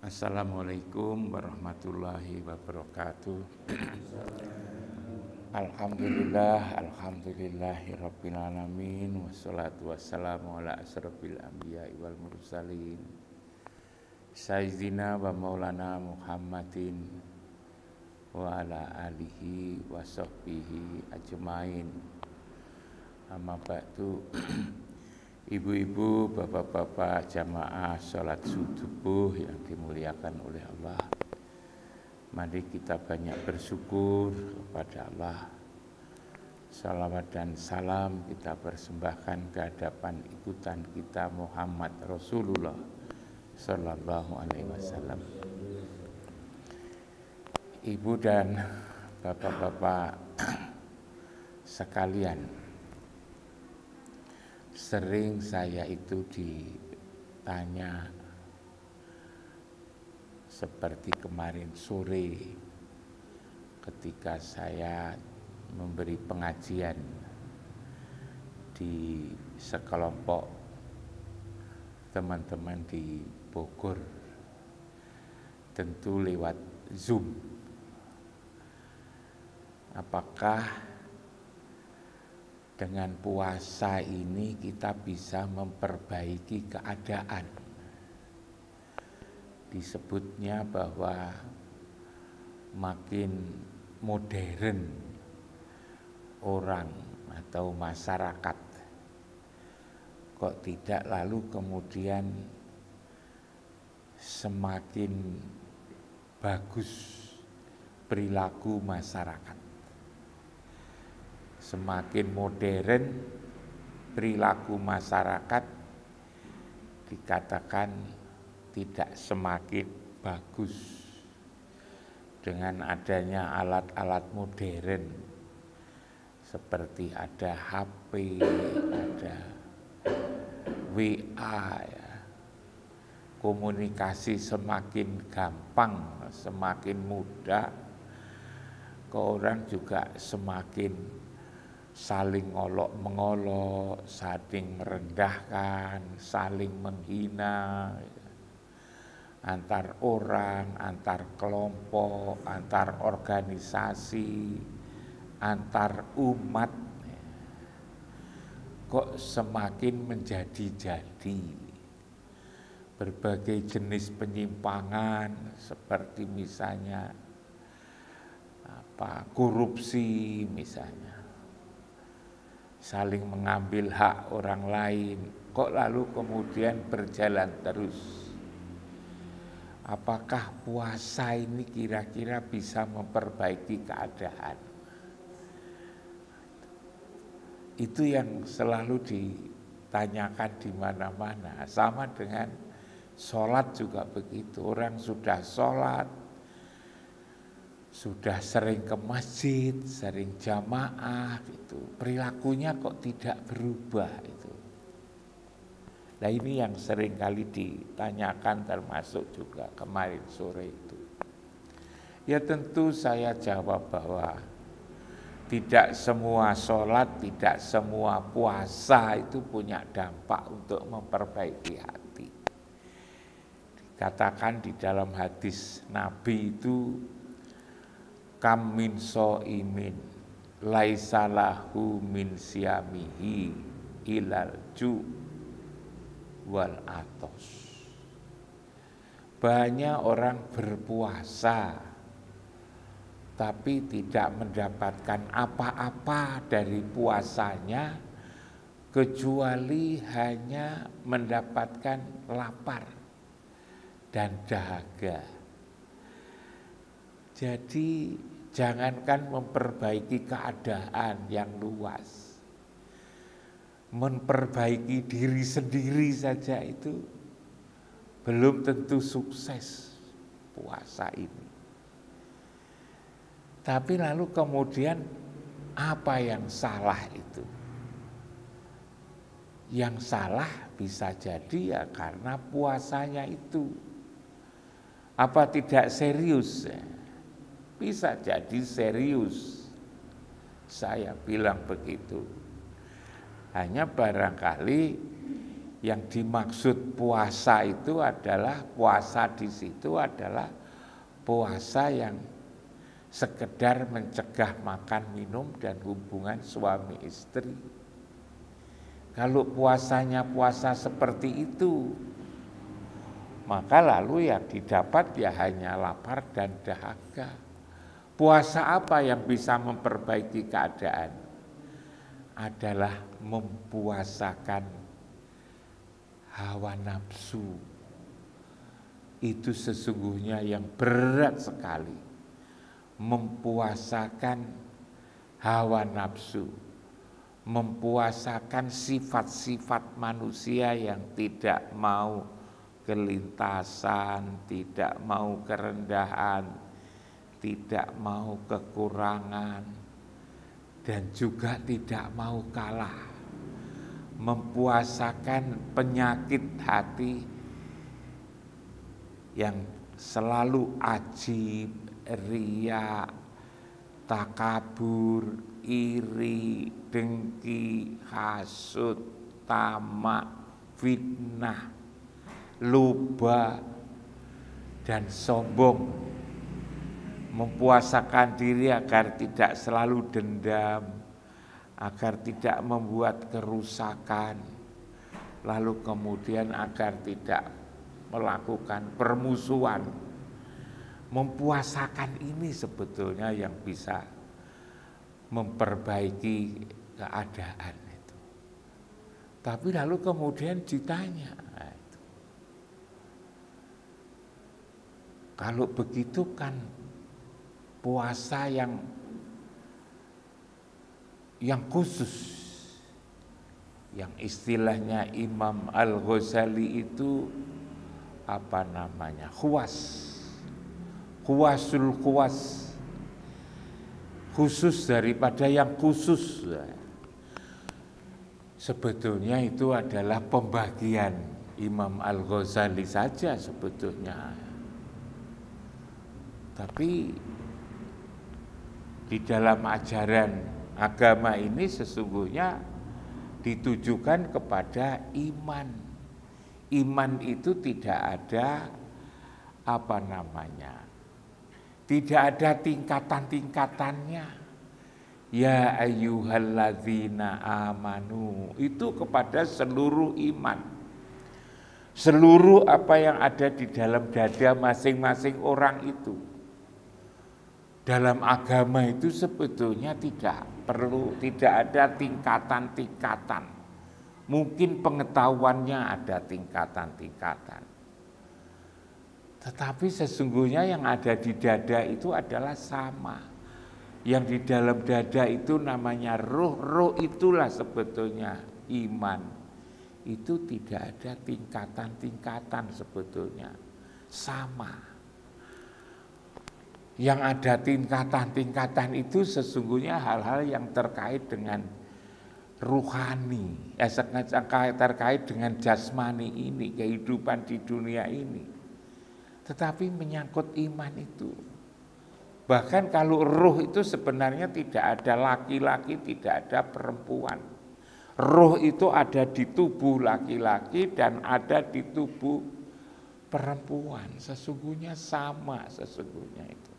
Assalamualaikum warahmatullahi wabarakatuh. Alhamdulillahi rabbil alamin, wassalatu wassalamu ala asrofil anbiya'i wal mursalin Sayyidina wa maulana Muhammadin wa ala alihi wa sahbihi ajmain. Amma ba'du. Ibu-ibu, bapak-bapak, jamaah sholat subuh yang dimuliakan oleh Allah, mari kita banyak bersyukur kepada Allah. Salawat dan salam kita persembahkan ke hadapan ikutan kita Muhammad Rasulullah Sallallahu Alaihi Wasallam. Ibu dan bapak-bapak sekalian, sering saya itu ditanya, seperti kemarin sore ketika saya memberi pengajian di sekelompok teman-teman di Bogor, tentu lewat Zoom. Apakah dengan puasa ini kita bisa memperbaiki keadaan? Disebutnya bahwa makin modern orang atau masyarakat, kok tidak lalu kemudian semakin bagus perilaku masyarakat. Semakin modern perilaku masyarakat, dikatakan tidak semakin bagus dengan adanya alat-alat modern seperti ada HP, ada WA, ya. Komunikasi semakin gampang, semakin mudah, ke orang juga semakin saling olok-mengolok, saling merendahkan, saling menghina, antar orang, antar kelompok, antar organisasi, antar umat, kok semakin menjadi-jadi. Berbagai jenis penyimpangan seperti misalnya korupsi misalnya, saling mengambil hak orang lain, kok lalu kemudian berjalan terus. Apakah puasa ini kira-kira bisa memperbaiki keadaan? Itu yang selalu ditanyakan di mana-mana. Sama dengan sholat juga begitu. Orang sudah sholat, sudah sering ke masjid, sering jamaah, gitu. Perilakunya kok tidak berubah itu. Nah ini yang sering kali ditanyakan, termasuk juga kemarin sore itu. Ya tentu saya jawab bahwa tidak semua sholat, tidak semua puasa itu punya dampak untuk memperbaiki hati. Dikatakan di dalam hadis Nabi itu, kam min so'imin laisa lahu min siyamihi ilal ju wal atos. Banyak orang berpuasa tapi tidak mendapatkan apa-apa dari puasanya kecuali hanya mendapatkan lapar dan dahaga. Jadi jangankan memperbaiki keadaan yang luas, memperbaiki diri sendiri saja itu belum tentu sukses puasa ini. Tapi lalu kemudian apa yang salah itu? Yang salah bisa jadi ya karena puasanya itu apa tidak serius. Bisa jadi serius, saya bilang begitu. Hanya barangkali Yang dimaksud puasa itu adalah puasa di situ adalah puasa yang sekedar mencegah makan minum dan hubungan suami istri. Kalau puasanya puasa seperti itu, maka lalu yang didapat ya hanya lapar dan dahaga. Puasa apa yang bisa memperbaiki keadaan? Adalah mempuasakan hawa nafsu. Itu sesungguhnya yang berat sekali. Mempuasakan hawa nafsu. Mempuasakan sifat-sifat manusia yang tidak mau kelintasan, tidak mau kerendahan, tidak mau kekurangan, dan juga tidak mau kalah. Mempuasakan penyakit hati yang selalu ajib, riya, takabur, iri, dengki, hasud, tamak, fitnah, luba, dan sombong. Mempuasakan diri agar tidak selalu dendam, agar tidak membuat kerusakan, lalu kemudian agar tidak melakukan permusuhan. Mempuasakan ini sebetulnya yang bisa memperbaiki keadaan itu. Tapi lalu kemudian ditanya, kalau begitu kan puasa yang khusus, yang istilahnya Imam Al-Ghazali itu apa namanya, khuwasul khuwas, khusus daripada yang khusus. Sebetulnya itu adalah pembagian Imam Al-Ghazali saja sebetulnya. Tapi di dalam ajaran agama ini sesungguhnya ditujukan kepada iman. Iman itu tidak ada apa namanya, tidak ada tingkatan-tingkatannya. Ya ayyuhalladzina amanu, itu kepada seluruh iman. Seluruh apa yang ada di dalam dada masing-masing orang itu. Dalam agama itu sebetulnya tidak ada tingkatan-tingkatan. Mungkin pengetahuannya ada tingkatan-tingkatan. Tetapi sesungguhnya yang ada di dada itu adalah sama. Yang di dalam dada itu namanya ruh. Ruh itulah sebetulnya iman. Itu tidak ada tingkatan-tingkatan sebetulnya. Sama. Yang ada tingkatan-tingkatan itu sesungguhnya hal-hal yang terkait dengan ruhani, terkait dengan jasmani ini, kehidupan di dunia ini. Tetapi menyangkut iman itu. Bahkan kalau ruh itu sebenarnya tidak ada laki-laki, tidak ada perempuan. Ruh itu ada di tubuh laki-laki dan ada di tubuh perempuan. Sesungguhnya sama sesungguhnya itu.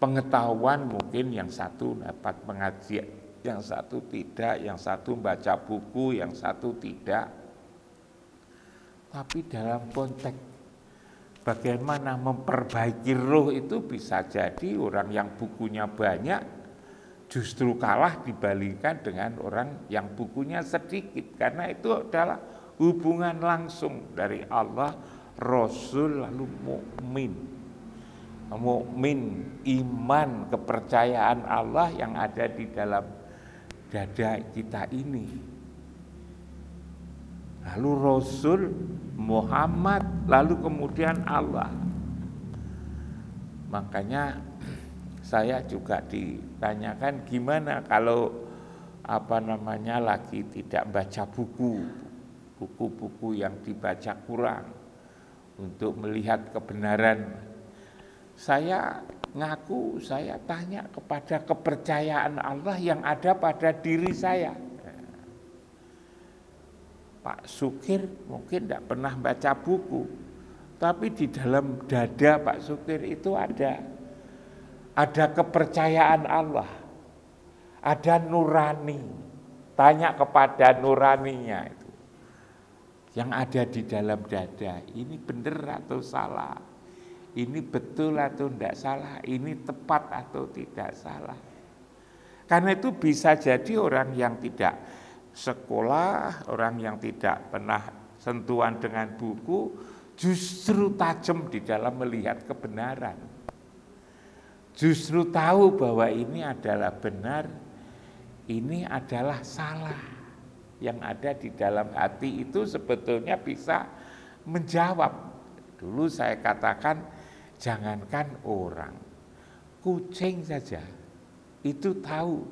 Pengetahuan mungkin yang satu dapat pengajian, yang satu tidak, yang satu baca buku, yang satu tidak. Tapi dalam konteks bagaimana memperbaiki roh itu bisa jadi orang yang bukunya banyak justru kalah dibandingkan dengan orang yang bukunya sedikit. Karena itu adalah hubungan langsung dari Allah, Rasul, lalu mukmin. Mukmin, iman, kepercayaan Allah yang ada di dalam dada kita ini. Lalu Rasul, Muhammad, lalu kemudian Allah. Makanya saya juga ditanyakan gimana kalau lagi tidak baca buku-buku yang dibaca kurang untuk melihat kebenaran. Saya ngaku, saya tanya kepada kepercayaan Allah yang ada pada diri saya. Pak Sukir mungkin tidak pernah baca buku, tapi di dalam dada Pak Sukir itu ada kepercayaan Allah, ada nurani. Tanya kepada nuraninya itu, yang ada di dalam dada, ini benar atau salah, ini betul atau tidak salah, ini tepat atau tidak salah. Karena itu bisa jadi orang yang tidak sekolah, orang yang tidak pernah sentuhan dengan buku, justru tajam di dalam melihat kebenaran. Justru tahu bahwa ini adalah benar, ini adalah salah. Yang ada di dalam hati itu sebetulnya bisa menjawab. Dulu saya katakan, jangankan orang, kucing saja itu tahu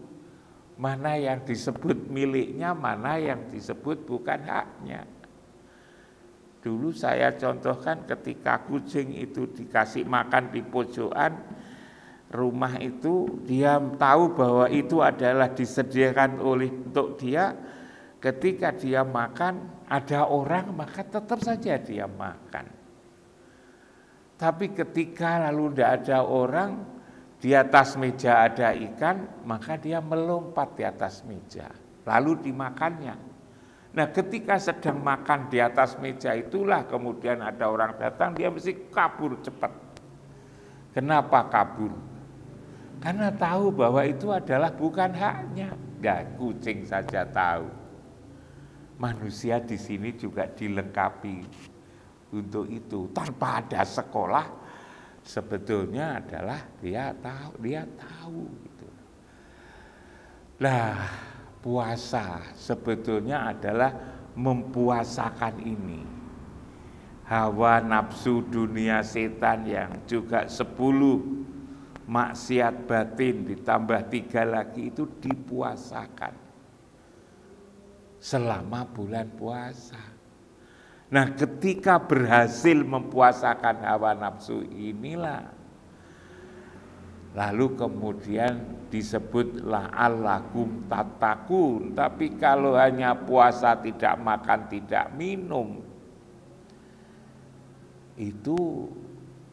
mana yang disebut miliknya, mana yang disebut bukan haknya. Dulu saya contohkan ketika kucing itu dikasih makan di pojokan rumah itu, dia tahu bahwa itu adalah disediakan untuk dia. Ketika dia makan, ada orang, maka tetap saja dia makan. Tapi ketika lalu tidak ada orang, di atas meja ada ikan, maka dia melompat di atas meja, lalu dimakannya. Nah, ketika sedang makan di atas meja itulah kemudian ada orang datang, dia mesti kabur cepat. Kenapa kabur? Karena tahu bahwa itu adalah bukan haknya. Ya, kucing saja tahu. Manusia di sini juga dilengkapi untuk itu. Tanpa ada sekolah, sebetulnya adalah dia tahu gitu. Lah, puasa sebetulnya adalah mempuasakan ini. Hawa nafsu dunia setan yang juga 10 maksiat batin ditambah 3 lagi itu dipuasakan selama bulan puasa. Nah, ketika berhasil mempuasakan hawa nafsu inilah, lalu kemudian disebut la'allakum tattaqun. Tapi kalau hanya puasa tidak makan tidak minum, itu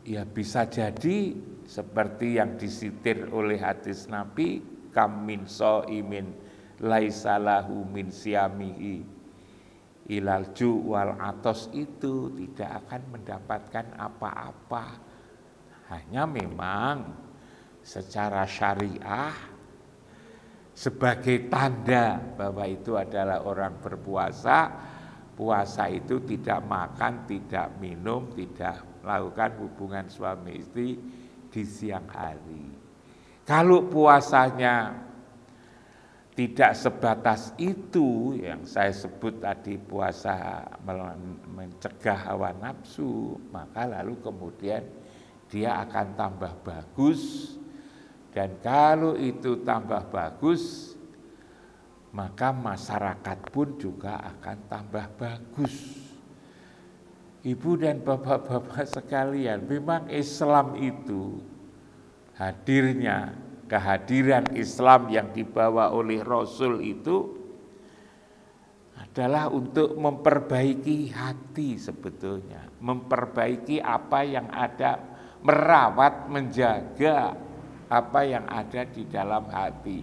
ya bisa jadi seperti yang disitir oleh hadis Nabi, kam min shaimin laisa lahu min siyamihi ilal ju' wal atos, itu tidak akan mendapatkan apa-apa. Hanya memang secara syariah sebagai tanda bahwa itu adalah orang berpuasa, puasa itu tidak makan, tidak minum, tidak melakukan hubungan suami istri di siang hari. Kalau puasanya tidak sebatas itu yang saya sebut tadi, puasa mencegah hawa nafsu, maka lalu kemudian dia akan tambah bagus. Dan kalau itu tambah bagus, maka masyarakat pun juga akan tambah bagus. Ibu dan bapak-bapak sekalian, memang Islam itu kehadiran Islam yang dibawa oleh Rasul itu adalah untuk memperbaiki hati sebetulnya, memperbaiki apa yang ada, merawat, menjaga apa yang ada di dalam hati.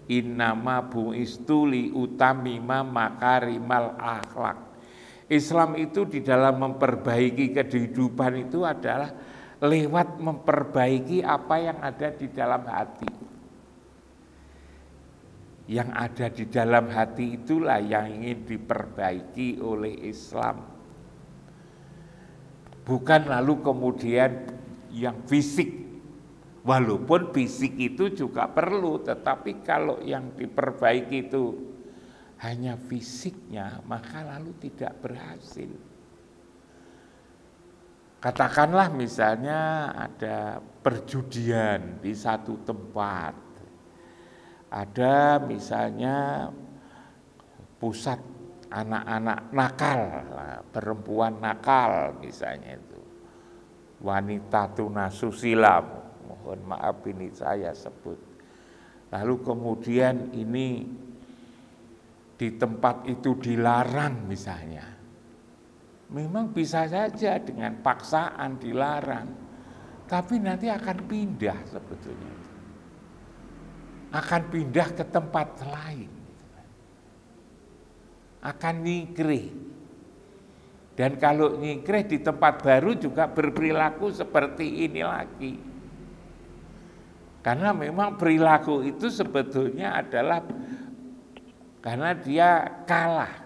Innama bu'istu li utamima makarimal akhlak. Islam itu di dalam memperbaiki kehidupan itu adalah lewat memperbaiki apa yang ada di dalam hati. Yang ada di dalam hati itulah yang ingin diperbaiki oleh Islam. Bukan lalu kemudian yang fisik. Walaupun fisik itu juga perlu, tetapi kalau yang diperbaiki itu hanya fisiknya, maka lalu tidak berhasil. Katakanlah misalnya ada perjudian di satu tempat, ada misalnya pusat anak-anak nakal, perempuan nakal misalnya itu, wanita tunasusila, mohon maaf ini saya sebut. Lalu kemudian ini di tempat itu dilarang misalnya, memang bisa saja dengan paksaan dilarang, tapi nanti akan pindah sebetulnya. Akan pindah ke tempat lain. Akan nyingkrih. Dan kalau nyingkrih di tempat baru juga berperilaku seperti ini lagi. Karena memang perilaku itu sebetulnya adalah karena dia kalah.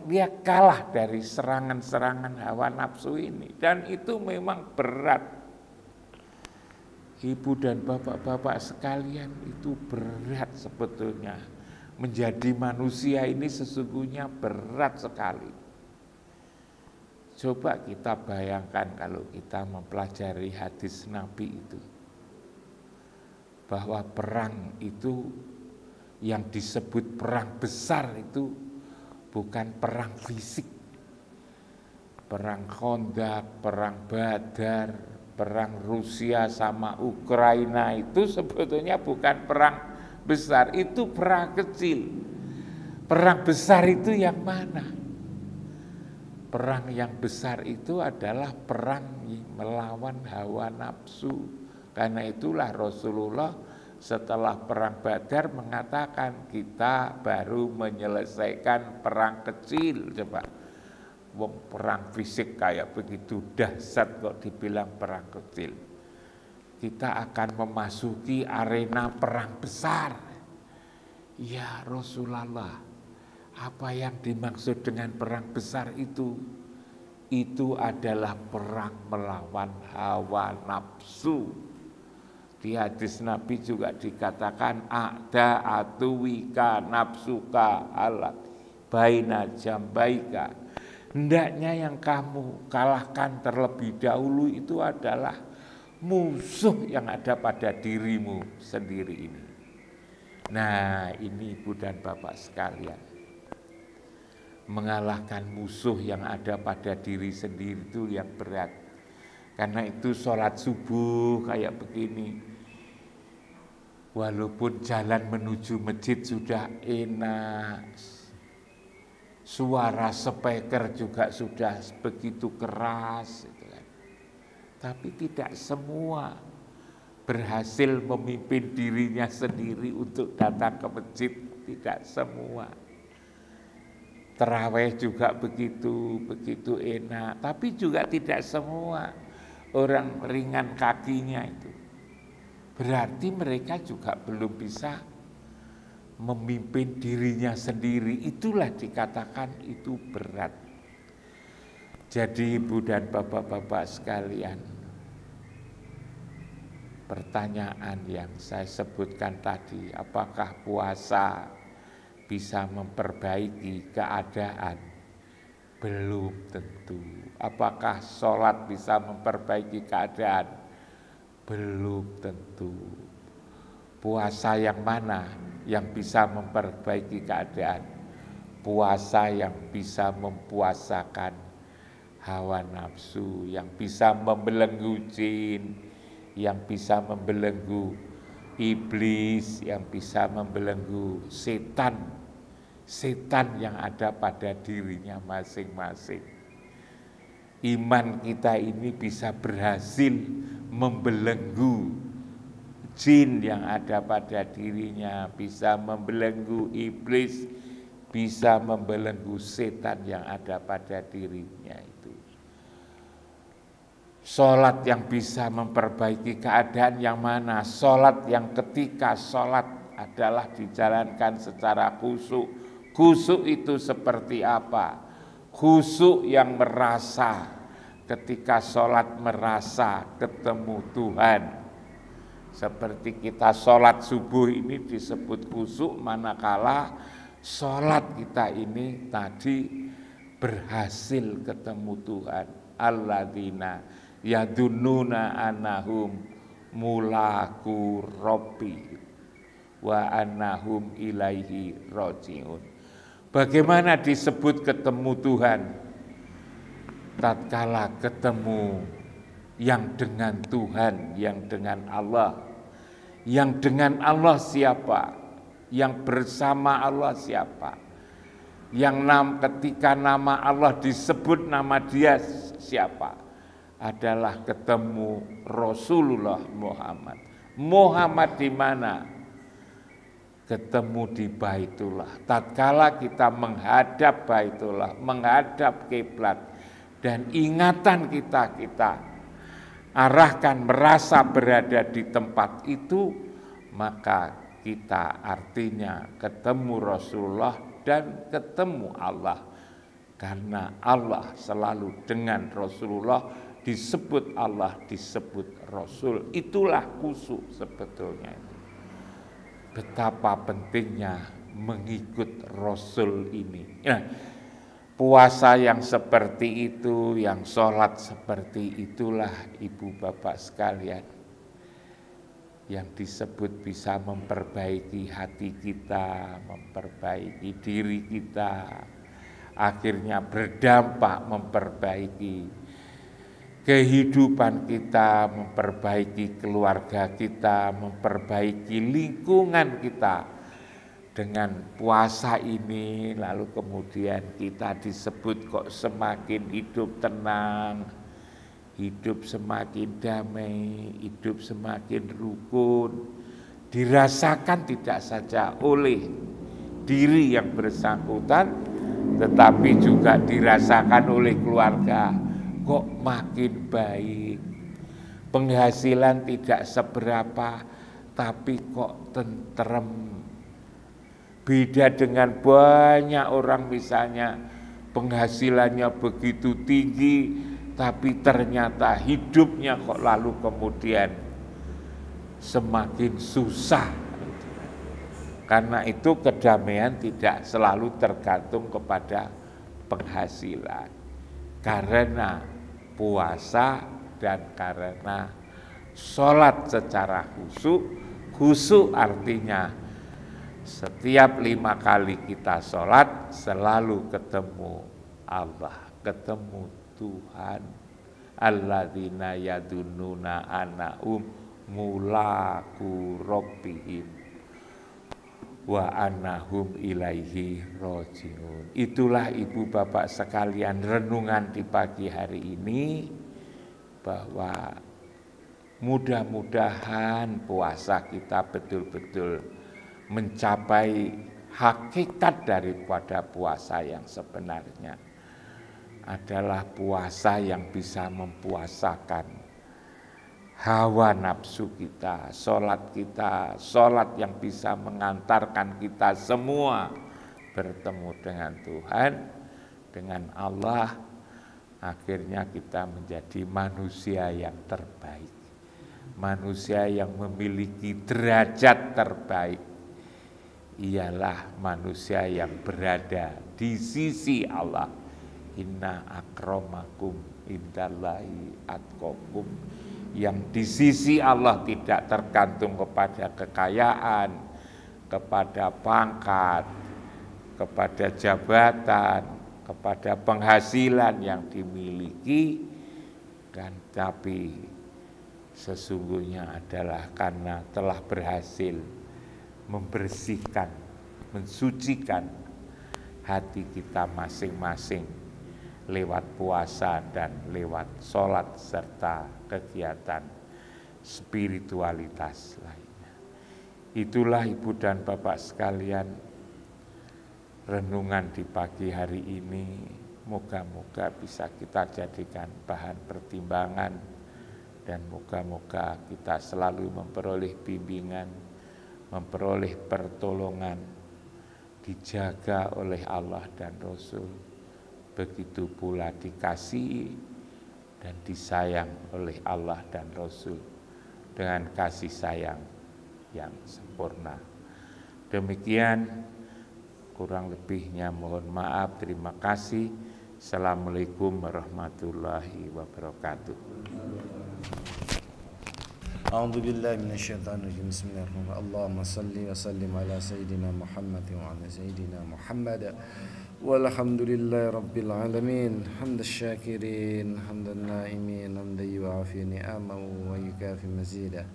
Dia kalah dari serangan-serangan hawa nafsu ini. Dan itu memang berat. Ibu dan bapak-bapak sekalian, itu berat sebetulnya. Menjadi manusia ini sesungguhnya berat sekali. Coba kita bayangkan kalau kita mempelajari hadis Nabi itu. Bahwa perang itu yang disebut perang besar itu bukan perang fisik. Perang Khandaq, perang Badar, perang Rusia sama Ukraina itu sebetulnya bukan perang besar, itu perang kecil. Perang besar itu yang mana? Perang yang besar itu adalah perang melawan hawa nafsu. Karena itulah Rasulullah setelah perang Badar mengatakan kita baru menyelesaikan perang kecil. Coba, wong perang fisik kayak begitu dahsyat kok dibilang perang kecil. Kita akan memasuki arena perang besar. Ya Rasulullah, apa yang dimaksud dengan perang besar itu? Itu adalah perang melawan hawa nafsu. Di hadis Nabi juga dikatakan ada atuwika nafsuka alat baina jambaika. Hendaknya yang kamu kalahkan terlebih dahulu itu adalah musuh yang ada pada dirimu sendiri ini. Nah, ini Ibu dan Bapak sekalian. Mengalahkan musuh yang ada pada diri sendiri itu yang berat. Karena itu sholat subuh kayak begini. Walaupun jalan menuju masjid sudah enak, suara speaker juga sudah begitu keras, gitu kan. Tapi tidak semua berhasil memimpin dirinya sendiri untuk datang ke masjid, tidak semua. Tarawih juga begitu enak, tapi juga tidak semua orang ringan kakinya itu. Berarti mereka juga belum bisa memimpin dirinya sendiri. Itulah dikatakan itu berat. Jadi Ibu dan Bapak-bapak sekalian, pertanyaan yang saya sebutkan tadi, apakah puasa bisa memperbaiki keadaan? Belum tentu. Apakah sholat bisa memperbaiki keadaan? Belum tentu. Puasa yang mana yang bisa memperbaiki keadaan? Puasa yang bisa mempuasakan hawa nafsu, yang bisa membelenggu jin, yang bisa membelenggu iblis, yang bisa membelenggu setan yang ada pada dirinya masing-masing. Iman kita ini bisa berhasil membelenggu jin yang ada pada dirinya, bisa membelenggu iblis, bisa membelenggu setan yang ada pada dirinya itu. Sholat yang bisa memperbaiki keadaan yang mana? Sholat yang ketika sholat adalah dijalankan secara khusyuk. Khusyuk itu seperti apa? Khusyuk yang merasa, ketika sholat merasa ketemu Tuhan. Seperti kita sholat subuh ini disebut khusyuk, manakala sholat kita ini tadi berhasil ketemu Tuhan. Alladzina yadunnuna annahum mulaku rabbi wa annahum ilaihi rajiun. Bagaimana disebut ketemu Tuhan? Tatkala ketemu yang dengan Tuhan, yang dengan Allah. Yang dengan Allah siapa? Yang bersama Allah siapa? Ketika nama Allah disebut nama dia siapa? Adalah ketemu Rasulullah Muhammad. Muhammad di mana? Ketemu di Baitullah. Tatkala kita menghadap Baitullah, menghadap kiblat, dan ingatan kita arahkan merasa berada di tempat itu, maka kita artinya ketemu Rasulullah dan ketemu Allah. Karena Allah selalu dengan Rasulullah, disebut Allah, disebut Rasul. Itulah khusyuk sebetulnya itu. Betapa pentingnya mengikut Rasul ini. Nah, puasa yang seperti itu, yang sholat seperti itulah ibu bapak sekalian, yang disebut bisa memperbaiki hati kita, memperbaiki diri kita, akhirnya berdampak memperbaiki kehidupan kita, memperbaiki keluarga kita, memperbaiki lingkungan kita. Dengan puasa ini lalu kemudian kita disebut kok semakin hidup tenang, hidup semakin damai, hidup semakin rukun. Dirasakan tidak saja oleh diri yang bersangkutan, tetapi juga dirasakan oleh keluarga. Kok makin baik, penghasilan tidak seberapa, tapi kok tentrem. Beda dengan banyak orang misalnya penghasilannya begitu tinggi, tapi ternyata hidupnya kok lalu kemudian semakin susah. Karena itu kedamaian tidak selalu tergantung kepada penghasilan. Karena puasa dan karena sholat secara khusyuk artinya setiap 5 kali kita sholat selalu ketemu Allah, ketemu Tuhan. Alladzina yadunnuna annahum mulaku rabbihim wa annahum ilaihi rajiun. Itulah ibu bapak sekalian renungan di pagi hari ini, bahwa mudah-mudahan puasa kita betul-betul mencapai hakikat daripada puasa yang sebenarnya. Adalah puasa yang bisa mempuasakan hawa nafsu kita, sholat yang bisa mengantarkan kita semua bertemu dengan Tuhan, dengan Allah. Akhirnya kita menjadi manusia yang terbaik, manusia yang memiliki derajat terbaik. Ialah manusia yang berada di sisi Allah. Inna akramakum indallahi atqakum. Yang di sisi Allah tidak tergantung kepada kekayaan, kepada pangkat, kepada jabatan, kepada penghasilan yang dimiliki, dan tapi sesungguhnya adalah karena telah berhasil membersihkan, mensucikan hati kita masing-masing lewat puasa dan lewat sholat serta kegiatan spiritualitas lainnya. Itulah ibu dan bapak sekalian renungan di pagi hari ini. Moga-moga bisa kita jadikan bahan pertimbangan, dan moga-moga kita selalu memperoleh bimbingan, memperoleh pertolongan, dijaga oleh Allah dan Rasul. Begitu pula dikasihi dan disayang oleh Allah dan Rasul dengan kasih sayang yang sempurna. Demikian, kurang lebihnya mohon maaf. Terima kasih. Assalamualaikum warahmatullahi wabarakatuh. A'udzu billahi minasyaitonir rajim. Bismillahirrahmanirrahim. Allahumma shalli wa sallim ala sayyidina Muhammad wa ala sayyidina Muhammad. Walhamdulillahi rabbil alamin. Hamdasy syakirin, hamdan naimin, hamdan yu'afi ni'amahu wa yukafi mazidah.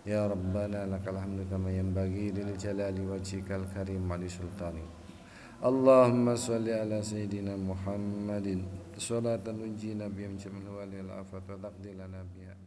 Ya Rabbana lakal hamdu kama yanbaghi lil jalali wajhikal karim wa li sultanik. Allahumma sholli ala sayyidina Muhammadin salatan tunjina biha min jami'il afat wa taqdi lana biha